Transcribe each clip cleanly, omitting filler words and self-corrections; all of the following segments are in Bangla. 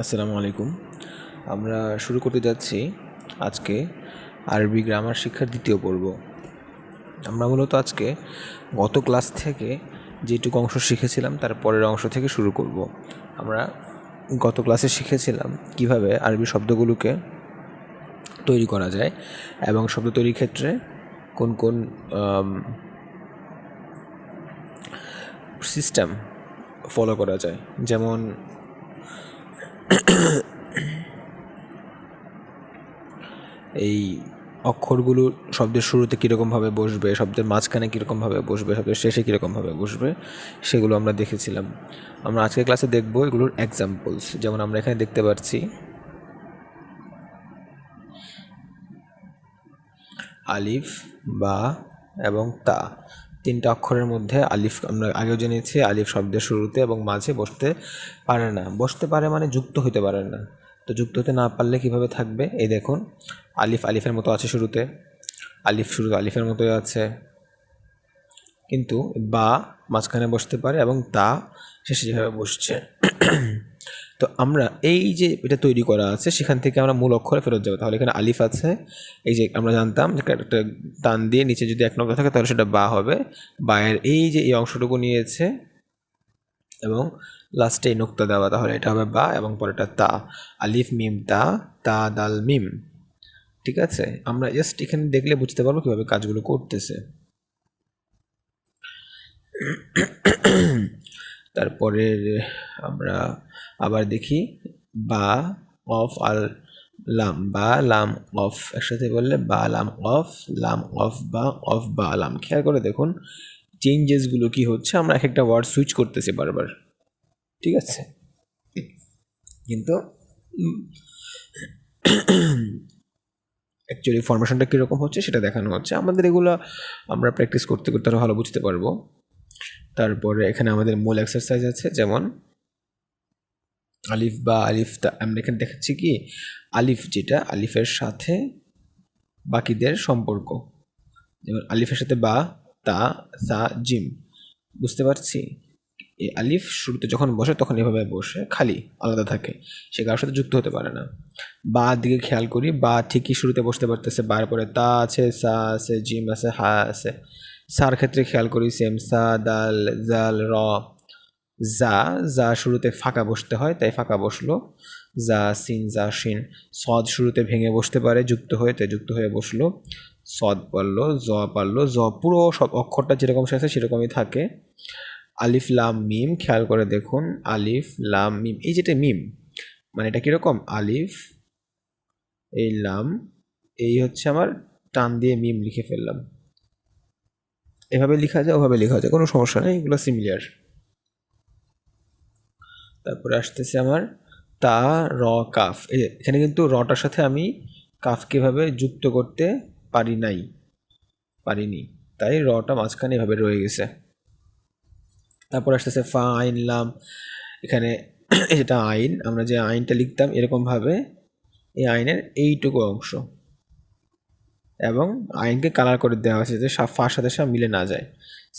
আসসালামু আলাইকুম। আমরা শুরু করতে যাচ্ছি আজকে আরবি গ্রামার শিক্ষার দ্বিতীয় পর্ব। আমরা মূলত আজকে গত ক্লাস থেকে যেটুকু অংশ শিখেছিলাম তার পরের অংশ থেকে শুরু করব। আমরা গত ক্লাসে শিখেছিলাম কিভাবে আরবি শব্দগুলোকে তৈরি করা যায় এবং শব্দ তৈরির ক্ষেত্রে কোন কোন সিস্টেম ফলো করা যায়। যেমন এই অক্ষরগুলো শব্দের শুরুতে কীরকমভাবে বসবে, শব্দের মাঝখানে কীরকমভাবে বসবে, শব্দের শেষে কীরকমভাবে বসবে, সেগুলো আমরা দেখেছিলাম। আমরা আজকের ক্লাসে দেখব এগুলোর এক্সাম্পলস। যেমন আমরা এখানে দেখতে পাচ্ছি আলিফ, বা এবং তা, তিনটা অক্ষরের মধ্যে আলিফ আমরা আগেও জেনেছি আলিফ শব্দের শুরুতে এবং মাঝে বসতে পারে না। বসতে পারে মানে যুক্ত হতে পারে না। তো যুক্ত হতে না পারলে কিভাবে থাকবে? এই দেখুন, আলিফ আলিফের মতো আছে শুরুতে, আলিফ শুরুতে আলিফের মতোই আছে, কিন্তু বা মাঝখানে বসতে পারে এবং তা শেষে যেভাবে বসছে। তো আমরা এই যে এটা তৈরি করা আছে সেখান থেকে আমরা মূল অক্ষরে ফেরত যাবো। তাহলে এখানে আলিফ আছে, এই যে আমরা জানতাম যে একটা টান দিয়ে নিচে যদি এক নক্তা থাকে তাহলে সেটা বা হবে। বায়ের এই যে এই অংশটুকু নিয়েছে এবং লাস্টে এই নোক্তা দেওয়া, তাহলে এটা হবে বা এবং পরেটা তা। আলিফ মিম তা, তা দাল মিম। ঠিক আছে, আমরা জাস্ট এখানে দেখলে বুঝতে পারবো কীভাবে কাজগুলো করতেছে। তারপরে আমরা আবার দেখি বা অফ আর লাম, বা লাম অফ একসাথে বললে বা লাম অফ বা অফ বা লাম। খেয়াল করে দেখুন চেঞ্জেসগুলো কি হচ্ছে। আমরা এক একটা ওয়ার্ড সুইচ করতেছি বারবার, ঠিক আছে, কিন্তু অ্যাকচুয়ালি ফরমেশনটা কীরকম হচ্ছে সেটা দেখানো হচ্ছে। আমাদের এগুলো আমরা প্র্যাকটিস করতে করতে আরও ভালো বুঝতে পারবো। তারপরে এখানে আমাদের মূল এক্সারসাইজ আছে, যেমন আলিফ বা আলিফ তা। আমরা এখানে দেখাচ্ছি কি আলিফ যেটা, আলিফের সাথে বাকিদের সম্পর্ক। যেমন আলিফের সাথে বা, তা, সা, জিম। বুঝতে পারছি এই আলিফ শুরুতে যখন বসে তখন এভাবে বসে খালি আলাদা থাকে, সে কারোর সাথে যুক্ত হতে পারে না। বা দিকে খেয়াল করি, বা ঠিকই শুরুতে বসতে পারতেছে, বার পরে তা আছে, সা আছে, জিম আছে, হা আছে। সার ক্ষেত্রে খেয়াল করি সেম, সা দাল জাল র। যা যা শুরুতে ফাঁকা বসতে হয় তাই ফাঁকা বসলো, যা সিন যা শিন। সদ শুরুতে ভেঙে বসতে পারে যুক্ত হয়ে, তাই যুক্ত হয়ে বসলো। সদ পারলো, জ পারলো, জ পুরো সব অক্ষরটা যেরকম আছে সেরকমই থাকে। আলিফ লাম মিম, খেয়াল করে দেখুন আলিফ লাম মিম, এই যেটা মিম মানে এটা কীরকম, আলিফ এই লাম, এই হচ্ছে আমার টান দিয়ে মিম লিখে ফেললাম। এভাবে লেখা যায়, ওভাবে লেখা যায়, কোনো সমস্যা নেই, এগুলো সিমিলার। তারপরে আসতেছে আমার তা র কাফ। এখানে কিন্তু রটার সাথে আমি কাফকে এভাবে যুক্ত করতে পারিনি, তাই রটা মাঝখানে এভাবে রয়ে গেছে। তারপর আসতেছে ফা আইন লাম। এখানে যেটা আইন, আমরা যে আইনটা লিখতাম এরকমভাবে এই আইনের এইটুকু অংশ, এবং আইনকে কালার করে দেওয়া হয়েছে যাতে ফার সাথে সব মিলে না যায়।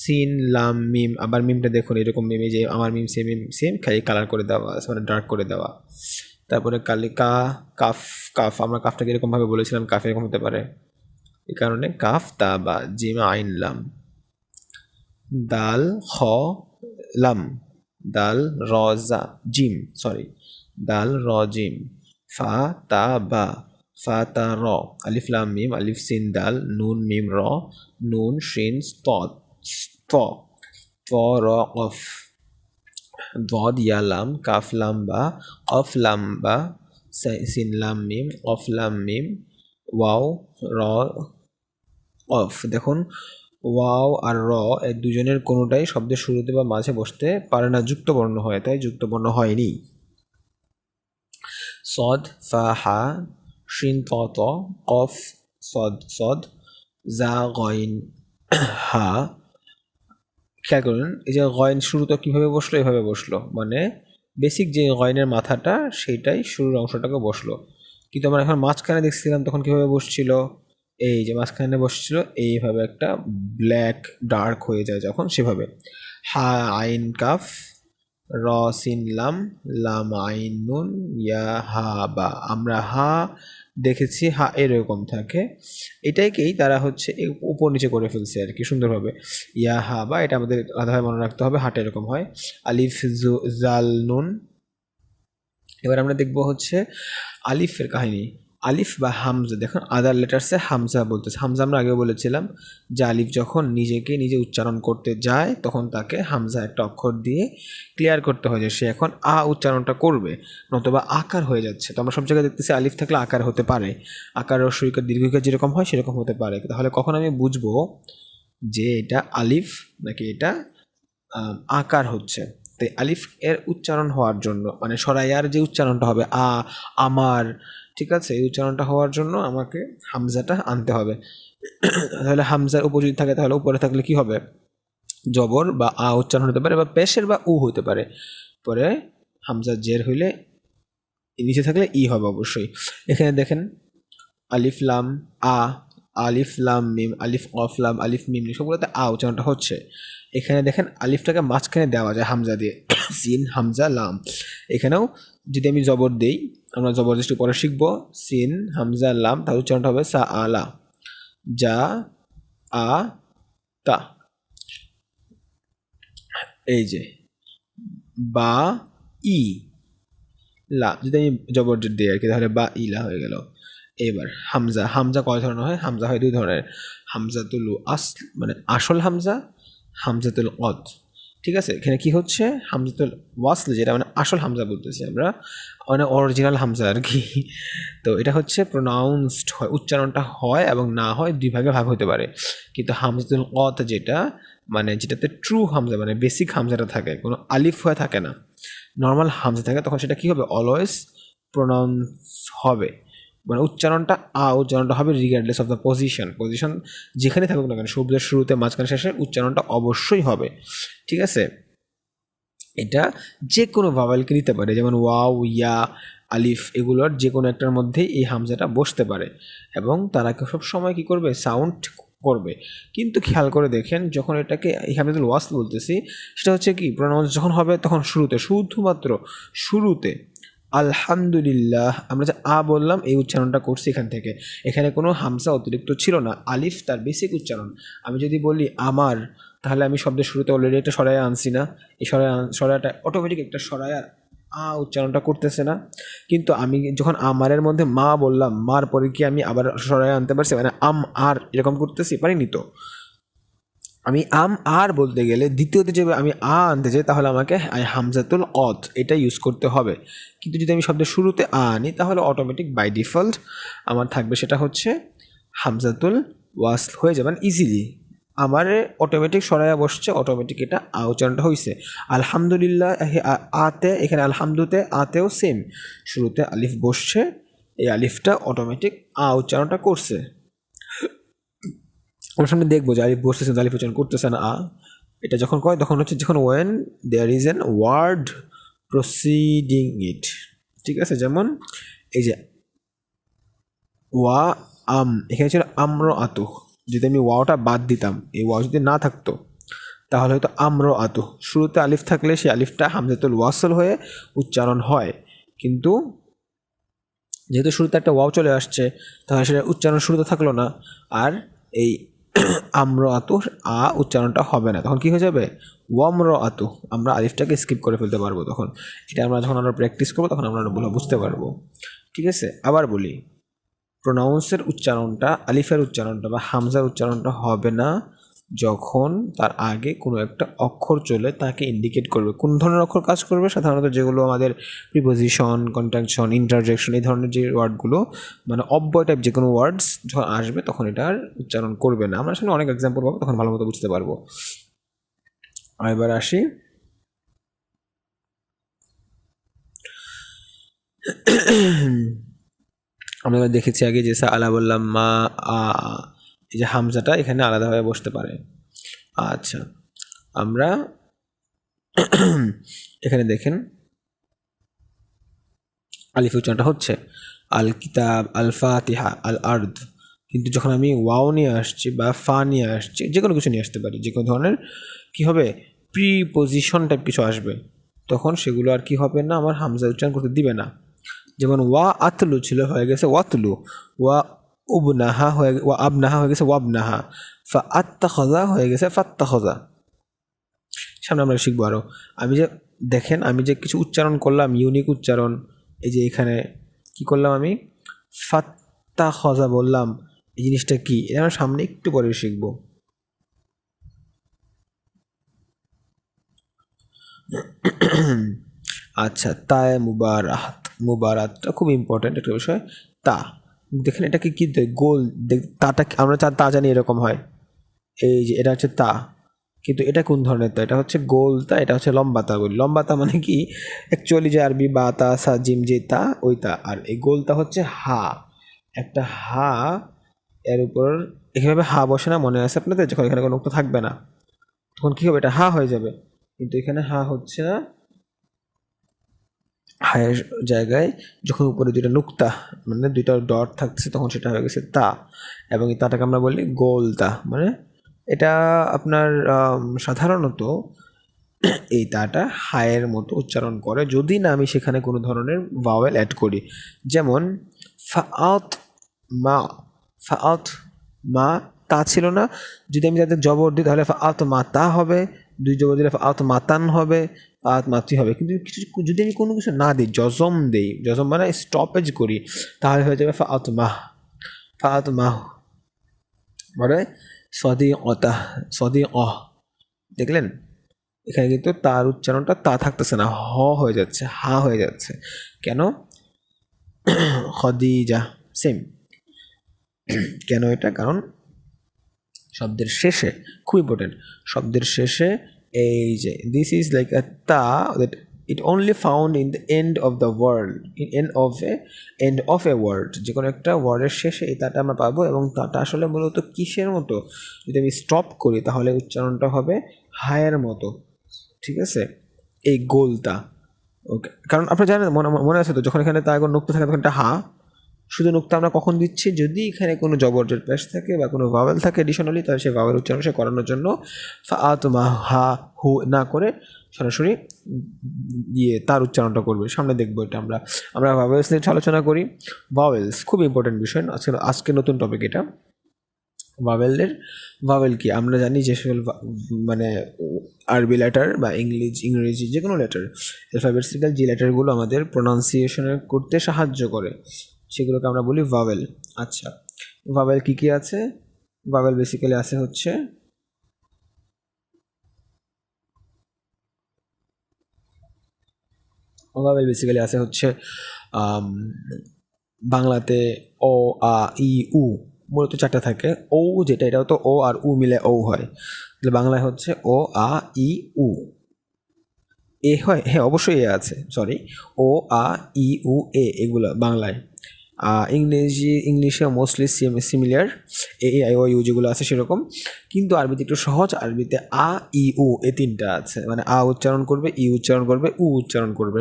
সিন লাম মিম, আবার মিমটা দেখুন এরকম মিম, যে আমার মিম সেম খালি কালার করে দেওয়া আছে, মানে ডার্ক করে দেওয়া। তারপরে কা কাফ, কাফ আমরা কাফটাকে এরকমভাবে বলেছিলাম কাফ এরকম হতে পারে, এই কারণে কাফ তা বা জিম আইন লাম। দাল খ লাম, দাল র জা জিম, দাল র জিম। ফা তা বা, ফা তা র। আলিফ লাম মিম, আলিফ সিন দাল, নুন মিম র, নুন শিন ত, ত র অফ। ضاد ইয়া লাম, কাফ লাম বা, অফ লাম বা, সিন লাম মিম, অফ লাম মিম, ওয়াও র অফ। দেখুন ওয়াও আর র এই দুজনের কোনোটাই শব্দের শুরুতে বা মাঝে বসতে পারে না, যুক্ত বর্ণ হয়, তাই যুক্ত বর্ণ হয়নি। সদ ফা হা, শিন ত ত, কফ সদ, জা গইন হা। খেয়াল করুন এই যে গয়ন শুরুটা কীভাবে বসলো, এভাবে বসলো, মানে বেসিক যে গয়নের মাথাটা সেইটাই শুরুর অংশটাকে বসলো। কিন্তু আমরা এখন মাঝখানে দেখছিলাম তখন কীভাবে বসছিল, এই যে মাঝখানে বসছিল এইভাবে একটা ব্ল্যাক ডার্ক হয়ে যায় যখন, সেভাবে। হা আইন কাফ র সিন লাম, লাম আইন নুন, ইয়া হা বা। আমরা হা দেখেছি হা এরকম থাকে, এটাকেই তারা হচ্ছে উপর নিচে করে ফেলছে আর কি সুন্দরভাবে। ইয়া হা বা এটা আমাদের আলাদাভাবে মনে রাখতে হবে, হাটা এরকম হয়। আলিফ জাল নুন। এবার আমরা দেখব হচ্ছে আলিফের কাহিনী। আলিফ বা হামজা, দেখুন আদার লেটার্সে হামজা বলতেছে। হামজা আমরা আগেও বলেছিলাম যে আলিফ যখন নিজেকে নিজে উচ্চারণ করতে যায় তখন তাকে হামজা একটা অক্ষর দিয়ে ক্লিয়ার করতে হয় যে সে এখন আ উচ্চারণটা করবে, নতুবা আকার হয়ে যাচ্ছে। তো আমরা সব জায়গায় দেখতেছি আলিফ থাকলে আকার হতে পারে, আকার রস্বইকার দীর্ঘিকার যেরকম হয় সেরকম হতে পারে। তাহলে কখন আমি বুঝবো যে এটা আলিফ নাকি এটা আকার হচ্ছে? তাই আলিফ এর উচ্চারণ হওয়ার জন্য, মানে সরাইয়ার যে উচ্চারণটা হবে আমার, ঠিক আছে, এই উচ্চারণটা হওয়ার জন্য আমাকে হামজাটা আনতে হবে। তাহলে হামজার উপর যদি থাকে তাহলে উপরে থাকলে কি হবে? জবর বা উচ্চারণ হতে পারে, বা পেশের বা হতে পারে। পরে হামজা জের হইলে নিচে থাকলে হবে অবশ্যই। এখানে দেখেন আলিফ লাম আলিফ লাম মিম, আলিফ অফ লাম, আলিফ মিম, সবগুলোতে উচ্চারণটা হচ্ছে। এখানে দেখেন আলিফটাকে মাঝখানে দেওয়া যায় হামজা দিয়ে, সিন হামজা লাম। এখানেও যদি আমি জবর দেই, আমরা জবরদস্তি পরে শিখবো, সিন হামজা লাম, তার উচ্চারণটা হবে সা আলা, যা আ তা। এই যে বা ই লা, যদি আমি জবর দিই আর কি, তাহলে বা ইলা হয়ে গেল। এবার হামজা কয় ধরনের হয়? হামজা হয় দুই ধরনের, হামজাতুল মানে আসল হামজা, হামজাতুল অদ। ঠিক আছে, এখানে কি হচ্ছে? হামজাতুল ওয়াসল যেটা মানে আসল হামজা বলতেছি আমরা, মানে অরিজিনাল হামজা আর কি। তো এটা হচ্ছে প্রোনাউন্সড হয়, উচ্চারণটা হয় এবং না হয় দুই ভাগে ভাগ হতে পারে। কিন্তু হামজাতুল অদ যেটা, মানে যেটাতে ট্রু হামজা মানে বেসিক হামজাটা থাকে, কোনো আলিফ হয়ে থাকে না, নর্মাল হামজা থাকে, তখন সেটা কি হবে? অলওয়েজ প্রোনাউন্স হবে, মানে উচ্চারণটা উচ্চারণটা হবে রিগার্ডলেস অফ দ্য পজিশন যেখানে থাকুক না কেন, শব্দের শুরুতে মাঝখানে শেষে উচ্চারণটা অবশ্যই হবে। ঠিক আছে, এটা যে কোনো ভাওয়েলকে নিতে পারে, যেমন ওয়াও, ইয়া, আলিফ, এগুলোর যে কোনো একটার মধ্যেই এই হামজাটা বসতে পারে এবং তারা সব সময় কি করবে? সাউন্ড করবে। কিন্তু খেয়াল করে দেখেন, যখন এটাকে এই হামজাতুল ওয়াসল বলতেছি, সেটা হচ্ছে কি প্রোনাউন্স যখন হবে তখন শুরুতে, শুধুমাত্র শুরুতে আলহামদুলিল্লাহ আমরা যে বললাম এই উচ্চারণটা করছি এখান থেকে, এখানে কোনো হামজা অতিরিক্ত ছিল না, আলিফ তার বেসিক উচ্চারণ। আমি যদি বলি আমার, তাহলে আমি শব্দের শুরুতে অলরেডি একটা সরায়া আনছি না? এই সরায়াটা অটোমেটিক একটা সরায়া উচ্চারণটা করতেছে না? কিন্তু আমি যখন আমারের মধ্যে মা বললাম, মার পরে কি আমি আবার সরায়া আনতে পারছি, মানে আর এরকম করতেছি? পারিনি তো। আমি আর বলতে গেলে দ্বিতীয়তে যে আমি আনতে চাই, তাহলে আমাকে হামজাতুল অদ এটা ইউজ করতে হবে। কিন্তু যদি আমি শব্দের শুরুতে আনি, তাহলে অটোমেটিক বাই ডিফল্ট আমার থাকবে সেটা হচ্ছে হামজাতুল ওয়াসল হয়ে যাবে, মানে ইজিলি আমার অটোমেটিক সরাইয়া বসছে, অটোমেটিক এটা উচ্চারণটা হয়েছে। আলহামদুলিল্লাহ আতে, এখানে আলহামদুতে আতেও সেম, শুরুতে আলিফ বসছে, এই আলিফটা অটোমেটিক উচ্চারণটা করছে। আমরা সামনে দেখবো যে আলিফ বসতেছে, আলিফ উচ্চারণ করতেছে না এটা যখন কয় তখন হচ্ছে যখন when there is an word preceding it. ঠিক আছে, যেমন এই যে ওয়া এখানে ছিল আম্র আতু, যদি আমি ওয়াওটা বাদ দিতাম, এই ওয়াও যদি না থাকতো তাহলে হয়তো আম্র আতু, শুরুতে আলিফ থাকলে সেই আলিফটা হামজাতুল ওয়াসল হয়ে উচ্চারণ হয়, কিন্তু যেহেতু শুরুতে একটা ওয়াও চলে আসছে, তাহলে সেটা উচ্চারণ শুরুতে থাকলো না, আর এই আম্র আতু উচ্চারণটা হবে না, তখন কি হয়ে যাবে? ওয়াম্র আতু, আমরা আলিফটাকে স্কিপ করে ফেলতে পারবো তখন। এটা আমরা যখন আমরা প্র্যাকটিস করবো তখন আমরা বুঝতে পারবো। ঠিক আছে, আবার বলি, প্রোনাউন্সের উচ্চারণটা, আলিফের উচ্চারণটা বা হামজার উচ্চারণটা হবে না যখন তার আগে কোনো একটা অক্ষর চলে তাকে ইন্ডিকেট করবে। কোন ধরনের অক্ষর কাজ করবে? সাধারণত যেগুলো আমাদের প্রিপোজিশন, কন্ট্রাকশন, ইন্টারজেকশন, এই ধরনের যে ওয়ার্ডগুলো, মানে অব্যয় টাইপ যে কোনো ওয়ার্ডস যখন আসবে তখন এটার উচ্চারণ করবে না। আমরা আসলে অনেক এক্সাম্পল পাবো, তখন ভালো মতো বুঝতে পারবো। এবার আসি আমরা দেখেছি আগে যে আলা বললাম মা এই যে হামজাটা এখানে আলাদাভাবে বসতে পারে। আচ্ছা, আমরা এখানে দেখেন আলিফ উচ্চারণটা হচ্ছে আল কিতাব, আল ফাতিহা, আল আর্দ। কিন্তু যখন আমি ওয়াও নিয়ে আসছি বা ফা নিয়ে আসছি, যে কোনো কিছু নিয়ে আসতে পারি, যে কোনো ধরনের কি হবে? প্রিপোজিশন টাইপ কিছু আসবে, তখন সেগুলো আর কি হবে না, আমার হামজা উচ্চারণ করতে দিবে না। যেমন ওয়া আতলু ছিল, হয়ে গেছে ওয়াতলু। ওয়া উবনাহা ওয়া আবনাহা হয়ে গেছে ওয়াবনাহা। ফা আত্তাখাযা হয়ে গেছে ফাত্তাখাযা। সামনে আমরা শিখবো আরও। আমি যে দেখেন, আমি যে কিছু উচ্চারণ করলাম, ইউনিক উচ্চারণ। এই যে এখানে কি করলাম আমি, ফাত্তাখাযা বললাম, এই জিনিসটা কি, এটা আমরা সামনে একটু পরে শিখবো। আচ্ছা, তায়ে মুবারাত, মুবারাতটা খুব ইম্পর্ট্যান্ট একটা বিষয়। তা দেখেন এটাকে কি গোল, তাটা আমরা তা জানি এরকম হয়। এই যে এটা হচ্ছে তা, কিন্তু এটা কোন ধরনের তা, এটা হচ্ছে গোল তা, এটা হচ্ছে লম্বা তা। বলি লম্বা তা মানে কি, অ্যাকচুয়ালি যে আরবি বা তা সা জিম যে তা, ওই তা। আর এই গোল তা হচ্ছে হা, একটা হা, এর উপর এভাবে হা বসে না, মনে আছে আপনাদের, যখন এখানে কোনো নোক্তা থাকবে না তখন কি হবে, এটা হা হয়ে যাবে। কিন্তু এখানে হা হচ্ছে না, হায়ের জায়গায় যখন উপরে দুইটা নুক্তা মানে দুইটা ডট থাকছে তখন সেটা হয়ে গেছে তা। এবং এই তাটাকে আমরা বলি গোল তা। মানে এটা আপনার সাধারণত এই তাটা হায়ের মতো উচ্চারণ করে, যদি না আমি সেখানে কোনো ধরনের ভাওয়েল অ্যাড করি। যেমন ফাআত মা, ফাআত মা, তা ছিল না, যদি আমি তাদের জবর দিই তাহলে ফাআত মা তা হবে, দুই জবর দিলে ফাআত মাতান হবে, ফাআত মাতি হবে। কিন্তু কিছু যদি আমি কোনো কিছু না দিই, জজম দেই, জজম মানে স্টপেজ করি, তাহলে হয়ে যাবে ফাআত মাহ, ফাআত মাহ। মানে সদি অতা, সদি অহ। দেখলেন এখানে কিন্তু তার উচ্চারণটা তা থাকতেছে না, হ হয়ে যাচ্ছে, হা হয়ে যাচ্ছে। কেন? খদিজা সেম। কেন এটা? কারণ শব্দের শেষে, খুব ইম্পর্টেন্ট, শব্দের শেষে এই যে দিস ইজ লাইক আ তা that it only found in the end of the world, in end of a word. যে কোনো একটা ওয়ার্ডের শেষে এই তাটা আমরা পাবো, এবং তাটা আসলে মূলত কিসের মতো, যদি আমি স্টপ করি তাহলে উচ্চারণটা হবে হায়ের মতো। ঠিক আছে, এই গোলতা। ওকে, কারণ আপনি জানেন, মনে আছে তো, যখন এখানে তা এখন নুক্তা থাকে তখন এটা হা, শুধু নুক্তা আমরা কখন দিচ্ছি, যদি এখানে কোনো জবরজের পেশ থাকে বা কোনো ভাওয়েল থাকে এডিশনালি, তাহলে সেই ভাওয়েল উচ্চারণ সে করানোর জন্য ফাআত মা হা হু না করে সরাসরি তার উচ্চারণটা করবে। সামনে দেখবো এটা আমরা আমরা ভাওয়েলস নিয়ে আলোচনা করি। ভাওয়েলস খুব ইম্পর্টেন্ট বিষয়, আজকে নতুন টপিক এটা। ভাওয়েল কি আমরা জানি, যে সকল মানে আরবি লেটার বা ইংরেজি যে কোনো লেটার, অ্যালফাবেটিক্যাল যে লেটারগুলো আমাদের প্রোনাউন্সিয়েশন করতে সাহায্য করে সেগুলোকে আমরা বলি ভাওয়েল। আচ্ছা, ভাওয়েল কি আছে? ভাওয়েল বেসিক্যালি আছে হচ্ছে বাংলাতে অ, আ, ই, উ, মূলত চারটা থাকে। ও যেটা, এটাও তো ও আর উ মিলে ও হয়, তাহলে বাংলায় হচ্ছে ও, আ, ই, উ। এ হয়, হ্যাঁ অবশ্যই এ আছে, সরি, ও, আ, ই, উ, এ, এগুলো বাংলায়। ইংলিশে mostly similar, A, I, O, U যেগুলো আছে সেরকম, কিন্তু আরবিতে একটু সহজ। আরবিতে আ, ই, উ এ তিনটা আছে, মানে আ উচ্চারণ করবে, ই উচ্চারণ করবে, উ উচ্চারণ করবে।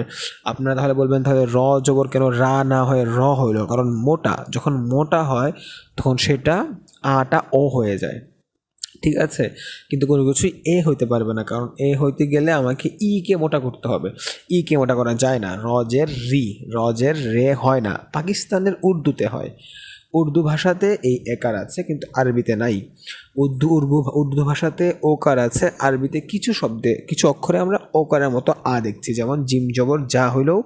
আপনারা তাহলে বলবেন তাহলে র জবর কেন রা না হয়ে র হইল? কারণ মোটা, যখন মোটা হয় তখন সেটা আটা ও হয়ে যায়। ঠিক আছে, কিন্তু কোনো কিছুই এ হইতে পারবে না, কারণ এ হইতে গেলে আমাকে ই কে মোটা করতে হবে। ই কে মোটা করা যায় না। রজের রি, রজের রে হয় না, পাকিস্তানের উর্দুতে হয়। উর্দু ভাষাতে এই একার আছে কিন্তু আরবিতে নাই। উর্দু ভাষাতে ওকার আছে, আরবিতে কিছু শব্দে কিছু অক্ষরে আমরা ওকারের মতো আ দেখছি। যেমন জিম জবর যা হইলেও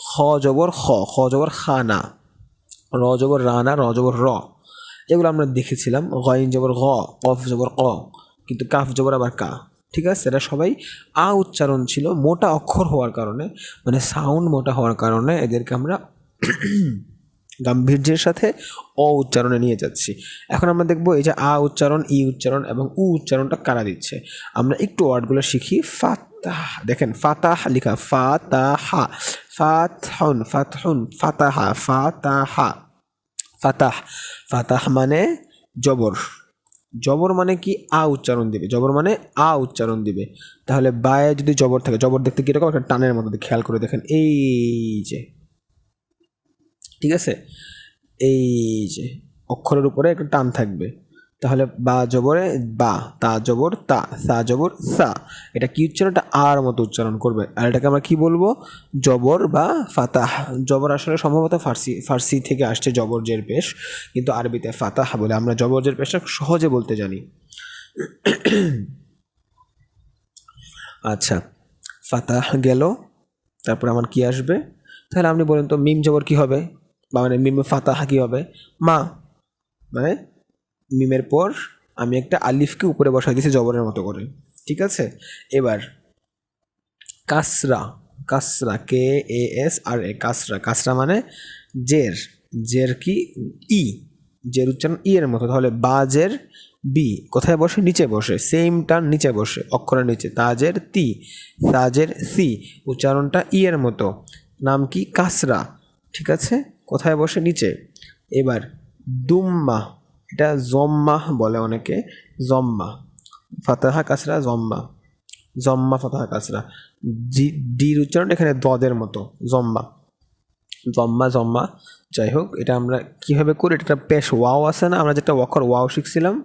খ জবর খ জবর খা না, র জবর রা না, র জবর র, এগুলো আমরা দেখেছিলাম। গইন জবর গ, কফ জবর ক, কিন্তু কাফ জবর আবার কা। ঠিক আছে, এটা সবাই আ উচ্চারণ ছিল, মোটা অক্ষর হওয়ার কারণে, মানে সাউন্ড মোটা হওয়ার কারণে এদেরকে আমরা গাম্ভীর্যের সাথে অ উচ্চারণে নিয়ে যাচ্ছি। এখন আমরা দেখবো এই যে আ উচ্চারণ, ই উচ্চারণ এবং উ উচ্চারণটা কারা দিচ্ছে। আমরা একটু ওয়ার্ডগুলো শিখি। ফাতাহ, দেখেন ফাতাহ লিখা, ফাতাহা, ফাতহুন, ফাতহুন, ফাতাহা, ফাতাহা, ফাতাহ। ফাতাহ মানে জবর, জবর মানে কি আ উচ্চারণ দিবে, জবর মানে আ উচ্চারণ দিবে। তাহলে বায়ে যদি জবর থাকে, জবর দেখতে কীরকম, একটা টানের মতো, খেয়াল করে দেখেন, এই যে, ঠিক আছে, এই যে অক্ষরের উপরে একটা টান থাকবে। তাহলে বা জবরে বা, তা জবর তা, সা জবর সা। এটা কি উচ্চারণ? এটা আর মতো উচ্চারণ করবে। আর এটাকে আমরা কি বলবো? জবর বা ফাতাহ। জবর আসলে সম্ভবত ফার্সি থেকে আসছে জবর জের পেশ, কিন্তু আরবিতে ফাতাহ বলে। আমরা জবর জের পেশটা সহজে বলতে জানি। আচ্ছা, ফাতাহ গেল, তারপর আমার কি আসবে? তাহলে আপনি বলেন তো মিম জবর কি হবে, বা মানে মিমে ফাতাহা কি হবে? মা, মানে মিমের পর আমি একটা আলিফকে উপরে বসাই দিয়েছি জবরের মতো করে, ঠিক আছে? এবার কাসরা, কাসরা কে এ এস আর এ, কাসরা। কাসরা মানে জের, জের কি? ই, জের উচ্চারণ ই এর মতো। তাহলে বাজের বি কোথায় বসে? নিচে বসে, সেম টান নিচে বসে, অক্ষরের নিচে। তাজের তি, তাজের সি, উচ্চারণটা ই এর মতো। নাম কি? কাসরা, ঠিক আছে? কোথায় বসে? নিচে। এবার দুম্মা, এটা জম্মা বলে অনেকে, জম্মা, ফাতাহা কাসরা জম্মা, জম্মা ফাতাহা কাসরা। ডির উচ্চারণ এখানে দদের মতো, জম্মা, জম্মা জম্মা। যাই হোক, এটা আমরা কিভাবে করি? এটা পেশ ওয়াও আছে না, আমরা যেটা অক্ষর ওয়াও শিখছিলাম,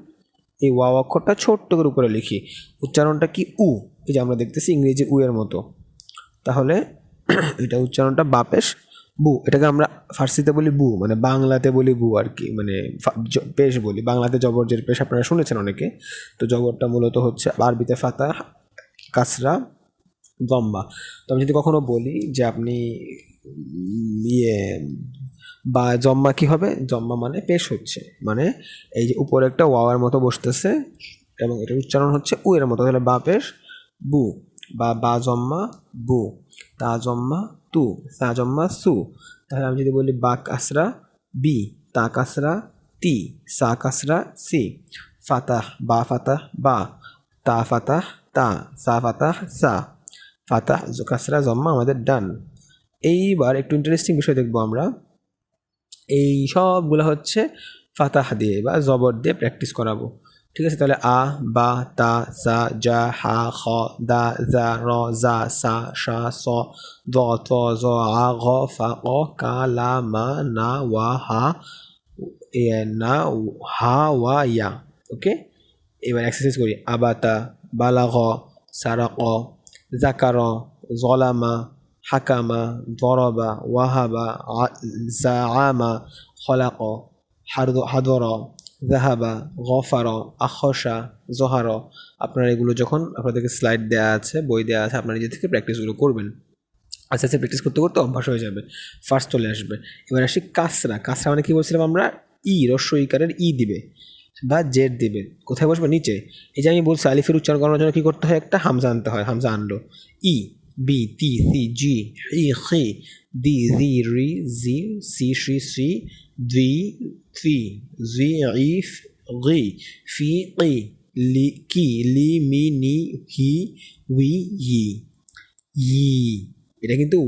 এই ওয়াও অক্ষরটা ছোট্ট করে উপরে লিখি, উচ্চারণটা কি? উ। এই যে আমরা দেখতেছি ইংরেজি উ এর মতো, তাহলে এটা উচ্চারণটা বা পেশ বু। এটাকে আমরা ফার্সিতে বলি বু, মানে বাংলাতে বলি বু আর কি, মানে পেশ বলি। বাংলাতে জবরজের পেশ আপনারা শুনেছেন অনেকে। তো জবরটা মূলত হচ্ছে আরবিতে ফাতাহ কাসরা জম্মা। তো আমি যদি কখনো বলি যে আপনি ইয়ে বা জম্মা কি হবে? জম্মা মানে পেশ হচ্ছে, মানে এই যে উপরে একটা ওয়াওয়ার মতো বসতেছে এবং এটার উচ্চারণ হচ্ছে উ এর মতো। তাহলে বা পেশ বু, বা বা জম্মা বু, তা জম্মা তু, সা জম্মা সু। তাহলে আমি যদি বলি বা কাসরা বি, তা কাসরা তি, সা কাসরা সি, ফাতাহ বা ফাতাহ বা, তা ফাতাহ তা, সা ফাতাহ সা, ফাতাহ কাসরা জম্মা আমাদের ডান। এইবার একটু ইন্টারেস্টিং বিষয় দেখবো আমরা। এই সবগুলো হচ্ছে ফাতাহ দিয়ে বা জবর দিয়ে প্র্যাকটিস করাবো, ঠিক আছে? তাহলে আ বা তা সা জা হা খ দা জা র জা সা শা স দ ত জ আ ঘ ফা ক কা লা মা না ওয়া হা না হা ওয়া ইয়া। ওকে, এবার এক্সারসাইজ করি। আবাতা, বালাগ, সারাক, জাকার, জলামা, হাকামা, দরবা, ওয়াহাবা, জাআমা, খলাক, হাদর, জাহাবা, গফার, আখসা, জহার। আপনারা এগুলো যখন আপনাদেরকে স্লাইড দেওয়া আছে, বই দেওয়া আছে, আপনারা নিজে থেকে প্র্যাকটিসগুলো করবেন। আস্তে আস্তে প্র্যাকটিস করতে করতে অভ্যাস হয়ে যাবে, ফার্স্ট চলে আসবে। এবার আসি কাসরা। কাসরা মানে কি বলছিলাম আমরা? ই, রস্য ইকারের ই দিবে বা জেড দিবে। কোথায় বসবে? নিচে। এই যে আমি বলছি আলিফের উচ্চারণ করানোর জন্য কী করতে হয়? একটা হামজা আনতে হয়। হামজা আনলো। ই, বি, তি, সি, জি, ই, খি, দি, জি, রি, জি, সি, শি, সি, দ্বি, ফি, জি, ইফ, গি, ফি, কি, লি, কি, লি, মি, নি, হি, উই, ই, ই। এটা কিন্তু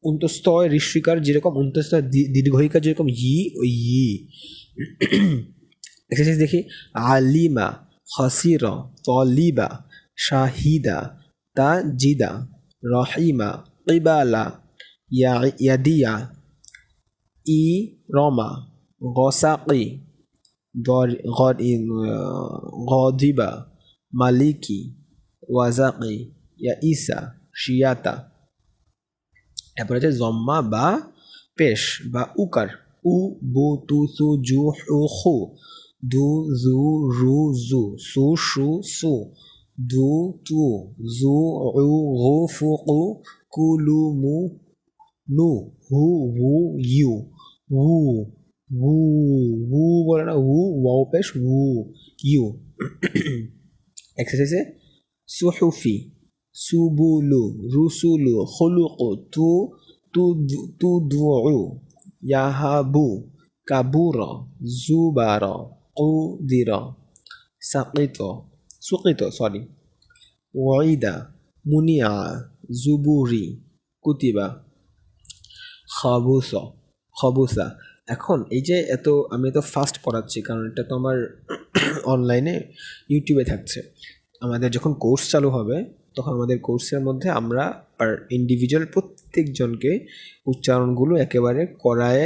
অন্তস্তয় ঋষিকার যেরকম, অন্তস্তয় দীর্ঘইকার যেরকম ই, ওই ই। এক্সারসাইজ দেখি। আলিমা, খসির, তলিবা, শাহিদা, তাজিদা, রহিমা, কিবালা, ইয়াদিয়া, ই রমা, গসাকি, গদিবা, মালিকি, ওয়াজাকি, ইয়া শিয়াতা। এরপর আছে জম্মা বা পেশ বা উকার। উ, বু, তু, সু, জু, হু, খু, দু, জু, রু, জু, সু, শু, সু, দু, তু, জু, উ, ঘু, ফু, কু, কু, লু, মু, নু, হু, হু, ইউ, উ, উ, উ বলে না, উ, ওয়াও পেশ উ, ইউ। এক্সারসাইজে সুহুফি, সুবুলু, রুসুলু, খুলুকু, তুদুউ, ইয়াহাবু, কাবুর, জুবার, কুদির, সাকিত, সুকিত সরি, ওয়াইদা, মুনিয়া, জুবুরি, কুতিবা, খবুস, খবুসা। এখন এই যে আমি এত ফাস্ট পড়াচ্ছি কারণ এটা তো আমার অনলাইনে ইউটিউবে থাকছে। আমাদের যখন কোর্স চালু হবে তখন আমাদের কোর্সের মধ্যে আমরা আর ইন্ডিভিজুয়াল প্রত্যেকজনকে উচ্চারণগুলো একেবারে করায়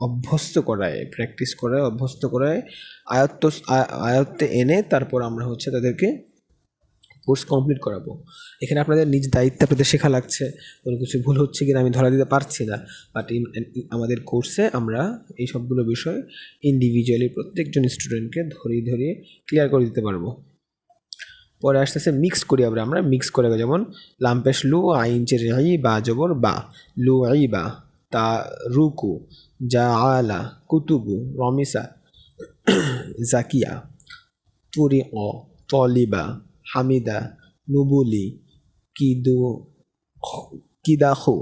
অভ্যস্ত করায়, প্র্যাকটিস করায়, অভ্যস্ত করায়, আয়ত্তে এনে তারপর আমরা হচ্ছে তাদেরকে কোর্স কমপ্লিট করাবো। এখানে আপনাদের নিজ দায়িত্বে আপনাদের শেখা লাগছে, কোনো কিছু ভুল হচ্ছে কিনা আমি ধরা দিতে পারছি না, বাট আমাদের কোর্সে আমরা এই সবগুলো বিষয় ইন্ডিভিজুয়ালি প্রত্যেকজন স্টুডেন্টকে ধরিয়ে ক্লিয়ার করে দিতে পারবো। পরে আসতেছে মিক্স করি আমরা মিক্স করে, যেমন লাম্পেশ লু, আইনচের আই, বা জবর বা, লু আই বা, তা রুকু, জা আলা, কুতুবু, রমিসা, জাকিয়া, তুরি অ, তলিবা, হামিদা, নুবুলি, কিদু, কিদাহু,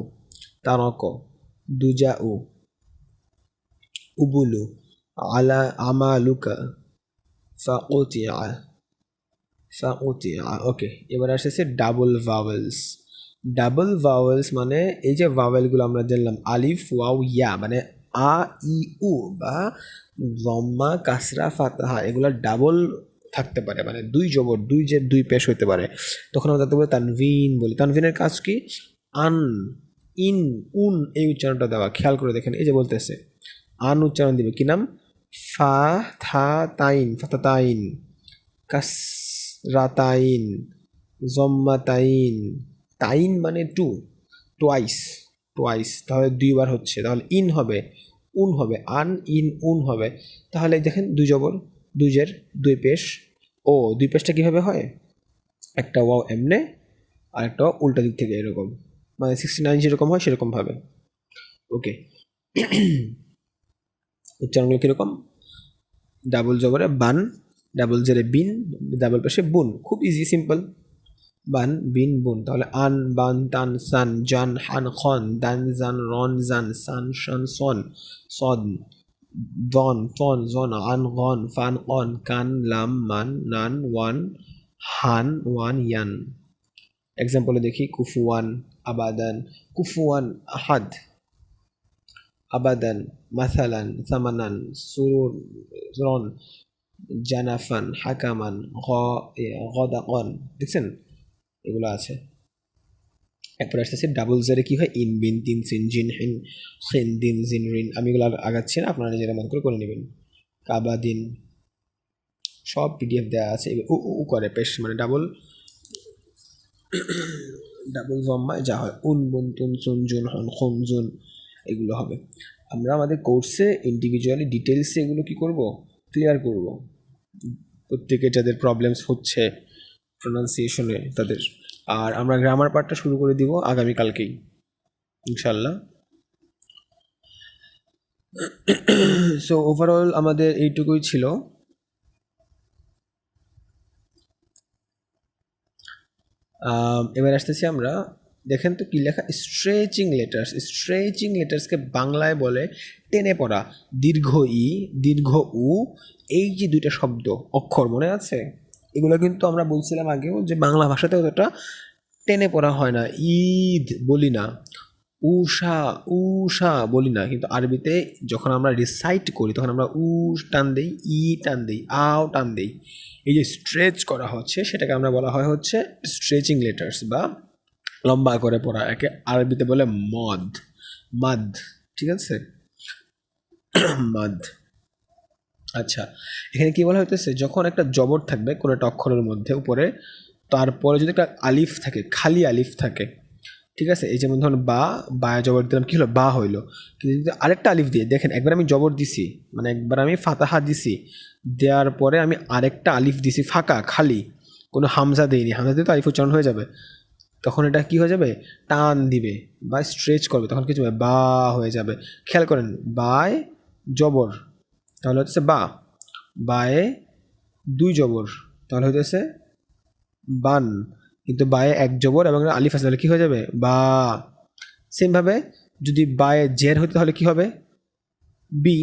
তারক, দুজাউ, উবুলু, আলা, আমালুকা, ফাকুতিয়া, ওকে। এবার আসতেছে ডাবল ভাওয়েলস। ডাবল ভাওয়েলস মানে এই যে ভাওয়েলগুলো আমরা জানলাম, আলিফ, ওয়াও, ইয়া, মানে আ, ই, উ বা জম্মা, কাসরা, ফাতাহা, এগুলো ডাবল থাকতে পারে, মানে দুই জবর, দুই জের, দুই পেশ হতে পারে। তখন আমরা তাকে বলি তানভিন বলি। তানভিনের কাজ কি? আন, ইন, উন এই উচ্চারণটা দেওয়া। খেয়াল করে দেখেন, এই যে বলতেছে আন উচ্চারণ দিবে, কি নাম? ফা থা তাইন, ফাতাতাইন, কাসরাতাইন, জম্মাতাইন, তাইন মানে টু, টোয়াইস, তাহলে দুইবার হচ্ছে, তাহলে ইন হবে, উন হবে, আন, ইন, উন হবে। তাহলে দেখেন দুই জবর, দুই জের, দুই পেশ। ও দুই পেশটা কীভাবে হয়? একটা ওয়াও এমনে আর একটা উল্টা দিক থেকে, এরকম, মানে 69 যেরকম হয় সেরকমভাবে। ওকে, উচ্চারণগুলো কীরকম? ডাবল জবরে বান, ডাবল জেরে বিন, ডাবল পেশে বুন, খুব ইজি, সিম্পল। বান, বিন, বুন। তাহলে আন, বান, তান, সান, জান, হান, খন, দান, জান, রন, জান, সান, শান, সন, সন, দন, তন, জন, আন, গন, ফান, অন, কান, লাম, মান, নান, ওয়ান, হান, ওয়ান, ইয়ান। এক্সাম্পলে দেখি, কুফুয়ান, আবাদান, কুফুয়ান আহাদ, আবাদান, মাসালান, সামানান, সুরুরন, জানাফান, হাকামান, গদাকন। দেখছেন, এগুলো আছে। এরপরে আসতেছে ডাবল জেরে কি হয়? ইন, বিন, তিন, সিন, জিন, হিন, খিন, দিন, জিন, রিন। আমি এগুলো আগাচ্ছি না, আপনারা নিজেরা মন করে নেবেন। কাবা দিন, সব পিডিএফ দেওয়া আছে। উ করে পেশ, মানে ডাবল জম্মায় যা হয়, উন, বুন, তুন, সুন, জুন, হন, খুন, জুন, এগুলো হবে। আমরা আমাদের কোর্সে ইন্ডিভিজুয়ালি ডিটেলসে এগুলো কি করব? ক্লিয়ার করব। প্রত্যেকে যাদের প্রবলেমস হচ্ছে প্রোনাউন্সিয়েশনে তাদের। আর আমরা গ্রামার পার্টটা শুরু করে দিব আগামীকালকেই ইনশাল্লাহ। সো ওভারঅল আমাদের এইটুকুই ছিল। এবার আসতেছি আমরা, দেখেন তো কি লেখা, স্ট্রেচিং লেটার্স। স্ট্রেচিং লেটার্সকে বাংলায় বলে টেনে পড়া। দীর্ঘ ই, দীর্ঘ উ, এই যে দুইটা শব্দ, অক্ষর মনে আছে? এগুলো কিন্তু আমরা বলছিলাম আগেও যে বাংলা ভাষাতে অতটা টেনে পড়া হয় না। ঈদ বলি না, উষা, উষা বলি না, কিন্তু আরবিতে যখন আমরা রিসাইট করি তখন আমরা উ টান দিই, ই টান দিই, আও টান দিই। এই যে স্ট্রেচ করা হচ্ছে সেটাকে আমরা বলা হয় হচ্ছে স্ট্রেচিং লেটার্স বা লম্বা করে পড়া। একে আরবিতে বলে মদ, মাদ, ঠিক আছে? মাদ। আচ্ছা, এখানে কি বলা হইতেছে, যখন একটা জবর থাকবে কোনো একটা অক্ষরের মধ্যে উপরে, তারপরে যদি একটা আলিফ থাকে, খালি আলিফ থাকে, ঠিক আছে? এই যেমন ধরুন বা জবর দিলাম, কী হলো? বা হইলো। কিন্তু যদি আরেকটা আলিফ দিয়ে, দেখেন একবার আমি জবর দিছি, মানে একবার আমি ফাতাহা দিছি, দেওয়ার পরে আমি আরেকটা আলিফ দিছি ফাঁকা, খালি, কোনো হামজা দিইনি, হামজা দিয়ে তো আলিফ উচ্চারণ হয়ে যাবে। তখন এটা কি হয়ে যাবে? টান দিবে বা স্ট্রেচ করবে, তখন কিছু হবে, বা হয়ে যাবে। খেয়াল করেন, বায় জবর, তাহলে হচ্ছে বা, বায়ে দুই জবর, তাহলে হইতেছে বান। কিন্তু বায়ে এক জবর এবং আলিফ আছে, তাহলে কী হয়ে যাবে? বা। সেমভাবে যদি বায়ে জের হইতে তাহলে কী হবে? বি।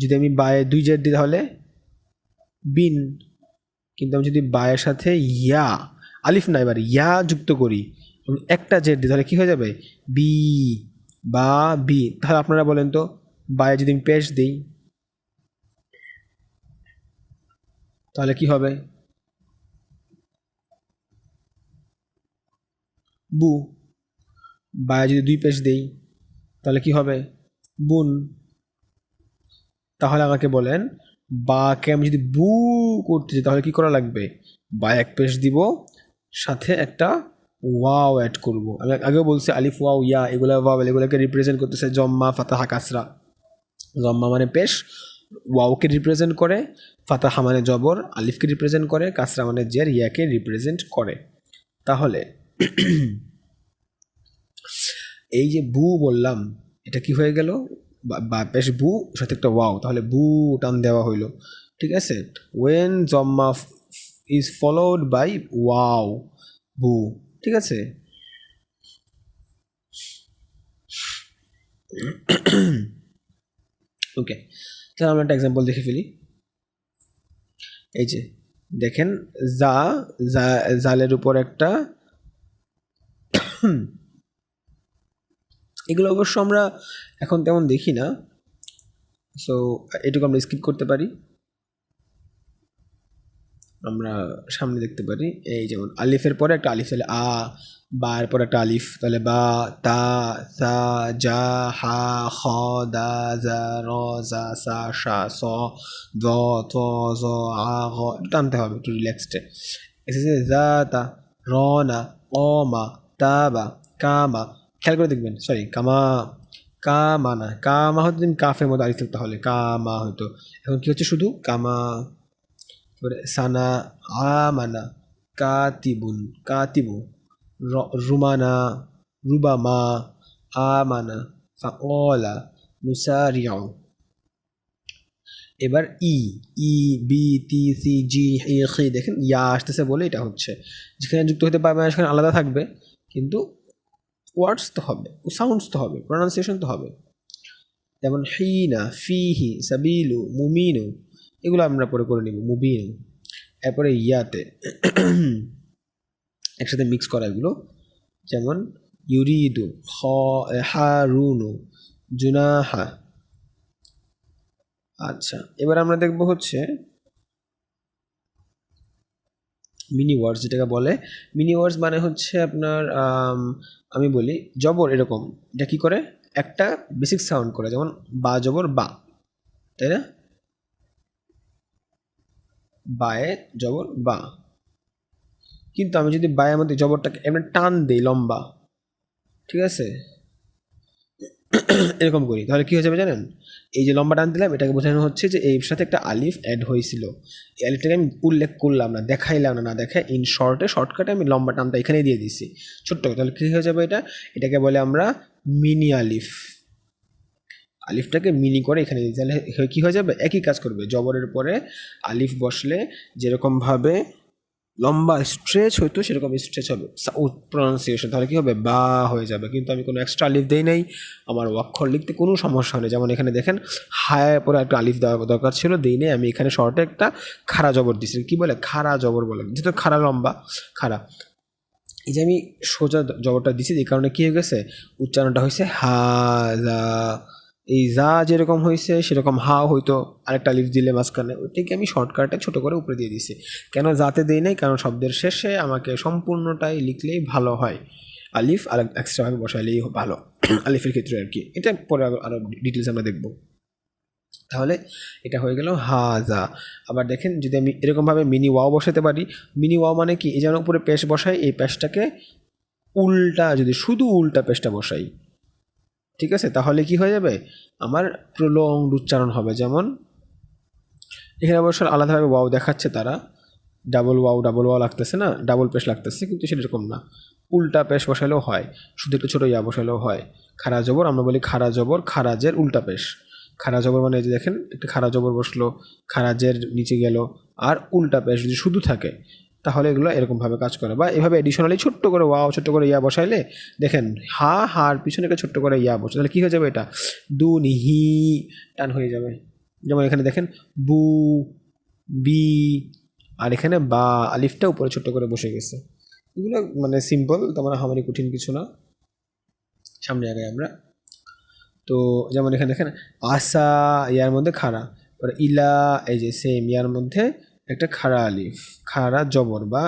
যদি আমি বায়ে দুই জের দিই তাহলে বিন। কিন্তু আমি যদি বায়ের সাথে ইয়া, আলিফ না, এবার ইয়া যুক্ত করি এবং একটা জের দিই তাহলে কী হয়ে যাবে? বি, বা, বি। তাহলে আপনারা বলেন তো, বায়ে যদি আমি পেশ দিই তাহলে কি হবে? বু। বায়ে যদি দুই পেশ দেই তাহলে কি হবে? বুন। তাহলে আমাকে বলেন বাকে আমি যদি বু করতে চাই তাহলে কি করা লাগবে? বা এক পেশ দিব, সাথে একটা ওয়াও অ্যাড করব। আমি আগেও বলছি আলিফ ওয়াও ইয়া এগুলো ওয়াও এগুলোকে রিপ্রেজেন্ট করতেছে জম্মা ফাতাহা কাসরা। জম্মা মানে পেশ, ওয়াওকে রিপ্রেজেন্ট করে, ফাতাহা মানে জবর, আলিফকে রিপ্রেজেন্ট করে, কাসরা মানে জের, ইয়াকে রিপ্রেজেন্ট করে। তাহলে এই যে বু বললাম, এটা কি হয়ে গেল? বা পেশ বু সাথে একটা ওয়াও, তাহলে বু টান দেওয়া হইলো। ঠিক আছে, ওয়েন জম্মা ইজ ফলোড বাই ওয়াও, বু। ঠিক আছে, ওকে। তাহলে আমরা একটা এক্সাম্পল দেখে ফেলি। এই যে দেখেন জালের উপর একটা এগুলো অবশ্য আমরা এখন তেমন দেখি না, সো এটুকু আমরা স্কিপ করতে পারি। আমরা সামনে দেখতে পারি এই যেমন আলিফের পরে একটা আলিফ, তাহলে আ, বা এর পরে একটা আলিফ, তাহলে বা, তা, সা, জা, হা, খ, দা, জা, র, জা, সা, শা, স, দ, ত, জ, আ, ঘ। একটু টানতে হবে, একটু রিল্যাক্সডে। এসেছে জা, তা, র, না, অ, মা, তা, বা, কা, মা। খেয়াল করে দেখবেন, সরি, কামা, কামা না, কামা হয়তো তুমি কাফের মতো আলিফ থাকতে, তাহলে কামা হয়তো। এখন কি হচ্ছে? শুধু কামা। সানা, আমানা, কাতিবুন, কাতিবু, রুমানা, রুবামা, আমানা, ফাওলা, নুসারিউ। এবার ই, ই, বি, তি, সি, জি, ই, খি, দেখেন ইয়া আসতেছে বলে এটা হচ্ছে। যেখানে যুক্ত হতে পারবে না সেখানে আলাদা থাকবে, কিন্তু ওয়ার্ডস তো হবে, সাউন্ডস তো হবে, প্রোনাউন্সিয়েশন তো হবে। যেমন হিনা, ফিহি, সাবিলু, মুমিনু, এগুলো আমরা পরে করে নিব, মুবিনু। এরপরে ইয়াতে একসাথে মিক্স করা এগুলো, যেমন ইউরিদু, হারুনু, জুনাহা। আচ্ছা, এবার আমরা দেখব হচ্ছে মিনি ওয়ার্ডস, যেটাকে বলে মিনি ওয়ার্ডস। মানে হচ্ছে আপনার আমি বলি জবর এরকম, এটা কী করে? একটা বেসিক সাউন্ড করে, যেমন বা জবর বা, তাই না? বায়ে জবর বা, কিন্তু আমি যদি বায়ের মধ্যে জবরটাকে এমনি টান দিই লম্বা, ঠিক আছে, এরকম করি, তাহলে কী হয়ে যাবে জানেন? এই যে লম্বা টান দিলাম, এটাকে বোঝানো হচ্ছে যে এর সাথে একটা আলিফ অ্যাড হয়েছিল। এই আলিফটাকে আমি উল্লেখ করলাম না, দেখাইলাম না, না দেখায় ইন শর্টকাটে আমি লম্বা টানটা এখানেই দিয়ে দিছি ছোট্ট। তাহলে কী হয়ে যাবে? এটাকে বলে আমরা মিনি আলিফ। আলিফটাকে মিনি করে এখানে দিই, তাহলে কী হয়ে যাবে? একই কাজ করবে। জবরের পরে আলিফ বসলে যেরকমভাবে লম্বা স্ট্রেচ হইতো সেরকম স্ট্রেচ হবে প্রনাউন্সিয়েশন, তাহলে কী হবে? বা হয়ে যাবে। কিন্তু আমি কোনো এক্সট্রা আলিফ দেই নাই, আমার অক্ষর লিখতে কোনো সমস্যা নেই। যেমন এখানে দেখেন হায়ের পরে একটা আলিফ দেওয়ার দরকার ছিল, দেই নেই, আমি এখানে শর্টে একটা খাড়া জবর দিছি। কী বলে? খাড়া জবর বলে, যেহেতু খাড়া লম্বা, খাড়া। এই যে আমি সোজা জবরটা দিছি, এই কারণে কী হয়ে গেছে? উচ্চারণটা হয়েছে হা যা। এই যা যেরকম হয়েছে সেরকম হাও হয়তো আরেকটা আলিফ দিলে মাঝখানে, ওইটাকে আমি শর্টকাটে ছোটো করে উপরে দিয়ে দিছি। কেন যাতে দিই নাই? কারণ শব্দের শেষে আমাকে সম্পূর্ণটাই লিখলেই ভালো হয়, আলিফ আর এক্সট্রাভাবে বসাইলেই ভালো আলিফের ক্ষেত্রে আর কি। এটা পরে আরও ডিটেলস আমরা দেখব। তাহলে এটা হয়ে গেল হাজা। আবার দেখেন যদি আমি এরকমভাবে মিনি ওয়াও বসাতে পারি, মিনি ওয়াও মানে কি? এই যেন উপরে পেশ বসাই, এই পেশটাকে উল্টা, যদি শুধু উল্টা পেশটা বসাই, ঠিক আছে, তাহলে কি হয়ে যাবে? আমার প্রলংড উচ্চারণ হবে। যেমন এখানে অবশ্য আলাদাভাবে ওয়াও দেখাচ্ছে, তারা ডাবল ওয়াও লাগতেছে না, ডাবল পেশ লাগতেছে, কিন্তু সেরকম না, উল্টা পেশ বসালেও হয়, শুধু একটু ছোটো ইয়া বসালেও হয়। খাড়া জবর আমরা বলি খাড়া জবর, খারাজের উল্টা পেশ। খাড়া জবর মানে এই যে দেখেন একটা খাড়া জবর বসলো, খারাজের নিচে গেল, আর উল্টা পেশ যদি শুধু থাকে তাহলে এগুলো এরকমভাবে কাজ করে। বা এভাবে এডিশনালি ছোট্ট করে ওয়াও, ছোট্ট করে ইয়া বসাইলে দেখেন হার পিছনে একটা ছোট্ট করে ইয়া বসে, তাহলে কী হয়ে যাবে? এটা দু নিহি টান হয়ে যাবে। যেমন এখানে দেখেন বু, বি, আর এখানে বা, আলিফটা উপরে ছোট্ট করে বসে গেছে। এগুলো মানে সিম্পল, তেমন আমারই কঠিন কিছু না। সামনে আগে আমরা তো যেমন এখানে দেখেন আসা, ইয়ার মধ্যে খাড়া, ইলা, এই যে সেম ইয়ার মধ্যে একটা খাড়া আলিফ, খাড়া জবর বা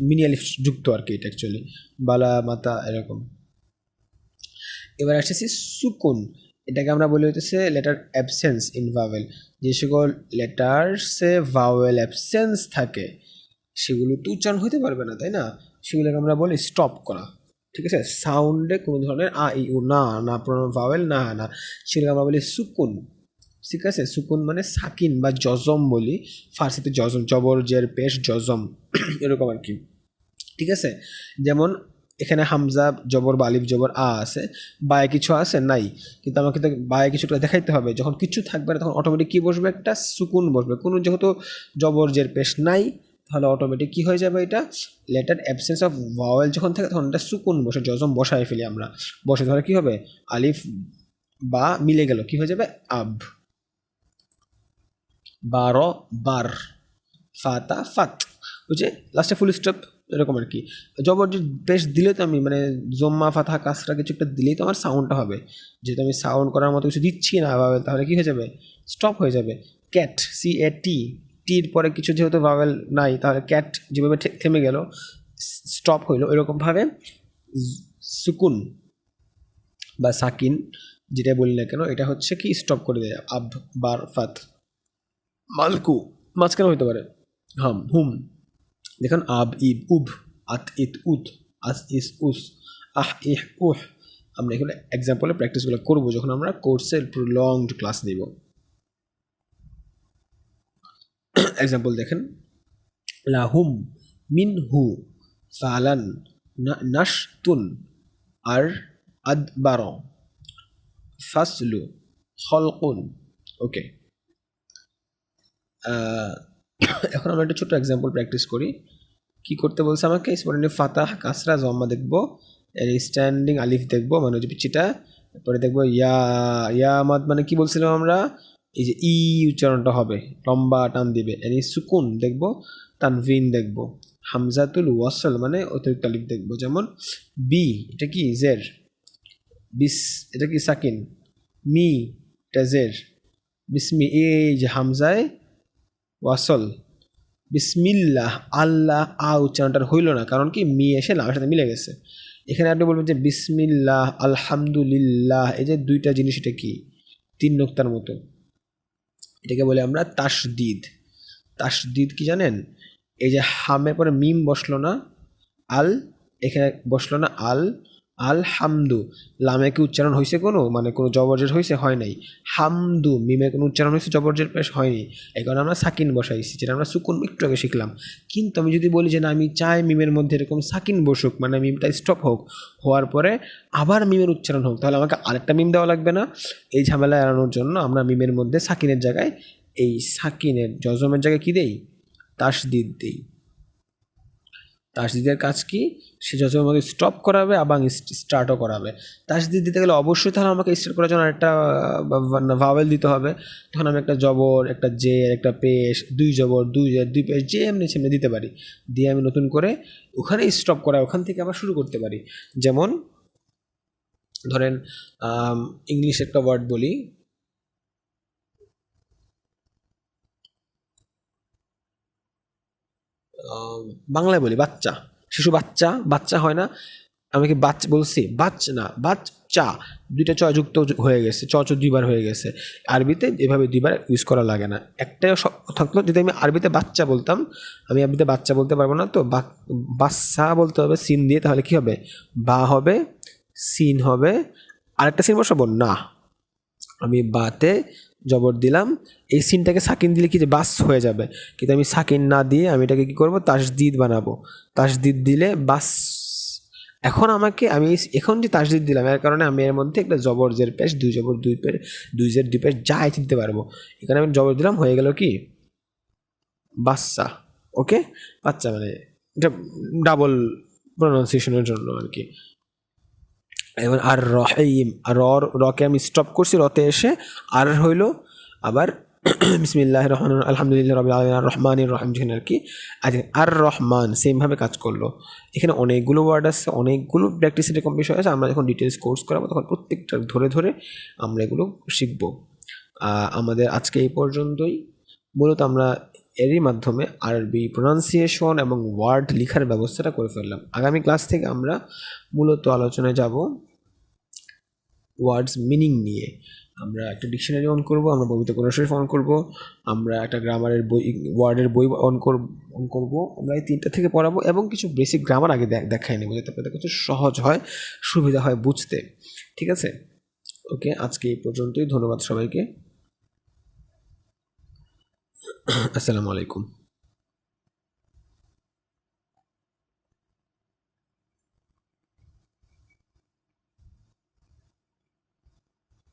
মিনি আলিফ যুক্ত আর কি, এটা অ্যাকচুয়ালি বালা মাতা এরকম। এবার আসতেছি সুকুন। এটাকে আমরা বলি হইতেছে লেটার অ্যাবসেন্স ইন ভাওয়েল। যে সকল লেটার্সে ভাওয়েল অ্যাবসেন্স থাকে সেগুলো তো উচ্চারণ হইতে পারবে না, তাই না? সেগুলোকে আমরা বলি স্টপ করা, ঠিক আছে? সাউন্ডে কোনো ধরনের আ ই উ না না ভাওয়েল না না, সেগুলোকে আমরা বলি সুকুন, ঠিক আছে? সুকুন মানে সাকিন বা জজম বলি, ফার্সিতে জজম, জবর জের পেশ জজম এরকম আর কি, ঠিক আছে? যেমন এখানে হামজা জবর বা আলিফ জবর আ আছে, বায়ে কিছু আছে নাই, কিন্তু আমাকে তো বায়ে কিছুটা দেখাইতে হবে। যখন কিছু থাকবে না তখন অটোমেটিক কী বসবে? একটা সুকুন বসবে। কোনো যেহেতু জবর জের পেশ নাই, তাহলে অটোমেটিক কী হয়ে যাবে? এটা লেটার অ্যাবসেন্স অফ ভাওয়েল যখন থাকে তখন এটা সুকুন বসে, জজম বসায় ফেলি আমরা। বসে তাহলে কী হবে? আলিফ বা মিলে গেল, কী হয়ে যাবে? আব। বারো বার, ফাতা ফাত, বুঝছে? লাস্টে ফুল স্টপ, এরকম আর কি। জবর বেশ দিলে তো আমি মানে জম্মা ফাতা কাসরা কিছু একটা দিলেই তো আমার সাউন্ডটা হবে। যেহেতু আমি সাউন্ড করার মতো কিছু দিচ্ছি না ভাবেল, তাহলে কী হয়ে যাবে? স্টপ হয়ে যাবে। ক্যাট, সি এ টি, টির পরে কিছু যেহেতু ভাবেল নাই, তাহলে ক্যাট যেভাবে থেমে গেল, স্টপ হইলো, এরকমভাবে সুকুন বা সাকিন যেটা বলি না কেন, এটা হচ্ছে কি স্টপ করে দেয়। আব বার ফাত। মালকু মাঝখানে হইতে পারে। হাম হুম, দেখুন আব ইব উব, আত ইত উত, আস ইস উস, আহ ইহ উহ। আমরা এখানে এক্সাম্পলে প্র্যাকটিসগুলো করবো যখন আমরা কোর্সের প্রলংড ক্লাস নিব। এক্সাম্পল দেখেন, লাহুম মিন হু ফালান নাশতুন আর আদবার ফাসলু খলকুন। ওকে, এখন আমরা একটা ছোট্ট এক্সাম্পল প্র্যাকটিস করি। কি করতে বলছে আমাকে? স্পোর্টিং ফাতাহ কাসরা জম্মা দেখবো, এর স্ট্যান্ডিং আলিফ দেখবো মানে হচ্ছে পিচ্ছিটা, তারপরে দেখবো ইয়া, ইয়া মাদ মানে কি বলছিলাম আমরা? এই যে ই উচ্চারণটা হবে, লম্বা টান দিবে। এর সুকুন দেখবো, তানভিন দেখবো, হামজাতুল ওয়াসল মানে অতিরিক্ত আলিফ দেখবো। যেমন বি, এটা কি জের, বিস এটা কি সাকিন, মি এটা জের, বিসমি এই যে হামজায় ওয়াসল, বিসমিল্লাহ, আল্লাহ আ উচ্চারণটা হইল না, কারণ কি মি এসে লামের সাথে মিলে গেছে। এখানে আপনি বলবেন যে বিসমিল্লাহ আলহামদুলিল্লাহ, এই যে দুইটা জিনিস, এটা কি তিন নোক্তার মতো, এটাকে বলে আমরা তাসদিদ। তাসদিদ কি জানেন? এই যে হামের পরে মিম বসলো না, আল এখানে বসলো না, আল আল হামদু, লামে কি উচ্চারণ হয়েছে কোনো, মানে কোনো জবরজের হয়েছে? হয় নাই। হামদু মিমে কোনো উচ্চারণ হয়েছে জবরজের পেশ হয়নি, এই কারণে আমরা সাকিন বসাইছি, যেটা আমরা সুকুন একটু আগে শিখলাম। কিন্তু আমি যদি বলি যে না, আমি চাই মিমের মধ্যে এরকম সাকিন বসুক, মানে মিমটা স্টপ হোক, হওয়ার পরে আবার মিমের উচ্চারণ হোক, তাহলে আমাকে আরেকটা মিম দেওয়া লাগবে না? এই ঝামেলা এড়ানোর জন্য আমরা মিমের মধ্যে সাকিনের জায়গায়, এই সাকিনের জজমের জায়গায় কী দেই? তাসদিদ দিই। তাসদিদের কাজ কি? সে যত আমাকে স্টপ করাবে এবং স্টার্টও করাবে। তাসদিদ দিতে গেলে অবশ্যই তাহলে আমাকে স্টার্ট করার জন্য একটা ভাওয়েল দিতে হবে। তখন আমি একটা জবর, একটা জের, একটা পেশ, দুই জবর, দুই জের, দুই পেশ, যে এমনি সেমনি দিতে পারি। দিয়ে আমি নতুন করে ওখানে স্টপ করা, ওখান থেকে আবার শুরু করতে পারি। যেমন ধরেন ইংলিশ একটা ওয়ার্ড বলি, বাংলায় বলি বাচ্চা, শিশু বাচ্চা, বাচ্চা হয় না, আমি কি বাচ্চা বলছি? না, বাচ্চা, দুইটা চ যুক্ত হয়ে গেছে, চ দুইবার হয়ে গেছে। আরবিতে এভাবে দুইবার ইউজ করা লাগে না। একটাই থাকলো, যদি আমি আরবিতে বাচ্চা বলতাম, আমি আরবিতে বাচ্চা বলতে পারবো না, তো বাচ্চা বলতে হবে সিন দিয়ে, তাহলে কি হবে? বা হবে, সিন হবে, আরেকটা সিন বসাবো না, আমি বাতে জবর দিলাম, এই সিনটাকে সাকিন দিলে কি যে বাস হয়ে যাবে, কিন্তু আমি সাকিন না দিয়ে আমি এটাকে কী করবো? তাসদিদ বানাবো। তাসদিদ দিলে বাস। এখন আমাকে আমি এখন যে তাসদিদ দিলাম, এর কারণে আমি এর মধ্যে একটা জবর জের পেশ, দুই জবর দুই পেশ, দুই জের দুই পেশ যা ইচ্ছে দিতে পারবো। এখানে আমি জবর দিলাম, হয়ে গেল কি? বাচ্চা। ওকে, বাচ্চা মানে এটা ডাবল প্রোনাউন্সিয়েশনের জন্য আর কি। এবং আর রহিম, আর রকে আমি স্টপ করছি, রতে এসে আর হইল আবার বিসমিল্লাহির রহমানির রহিম, আলহামদুলিল্লাহ রাব্বিল আলামিন, আর রহমানির রহিম, যেখানে আর কি আর রহমান সেমভাবে কাজ করলো। এখানে অনেকগুলো ওয়ার্ড আছে, অনেকগুলো প্র্যাকটিসের এরকম বিষয় আছে। আমরা যখন ডিটেলস কোর্স করাবো তখন প্রত্যেকটা ধরে ধরে আমরা এগুলো শিখব। আমাদের আজকে এই পর্যন্তই। মূলত আমরা এরই মাধ্যমে আরবি প্রোনাউন্সিয়েশন এবং ওয়ার্ড লেখার ব্যবস্থাটা করে ফেললাম। আগামী ক্লাস থেকে আমরা মূলত আলোচনায় যাব ওয়ার্ডস মিনিং নিয়ে। আমরা একটা ডিকশনারি অন করব, আমরা ববিতে কোনো শরীফ অন করব, আমরা একটা গ্রামারের বই, ওয়ার্ডের বই অন করব। আমরা এই 3টা থেকে পড়াবো এবং কিছু বেসিক গ্রামার আগে দেখাই নেব, যাতে আপনাদের কাছে সহজ হয়, সুবিধা হয় বুঝতে। ঠিক আছে, ওকে, আজকে এই পর্যন্তই। ধন্যবাদ সবাইকে। আসসালামু আলাইকুম।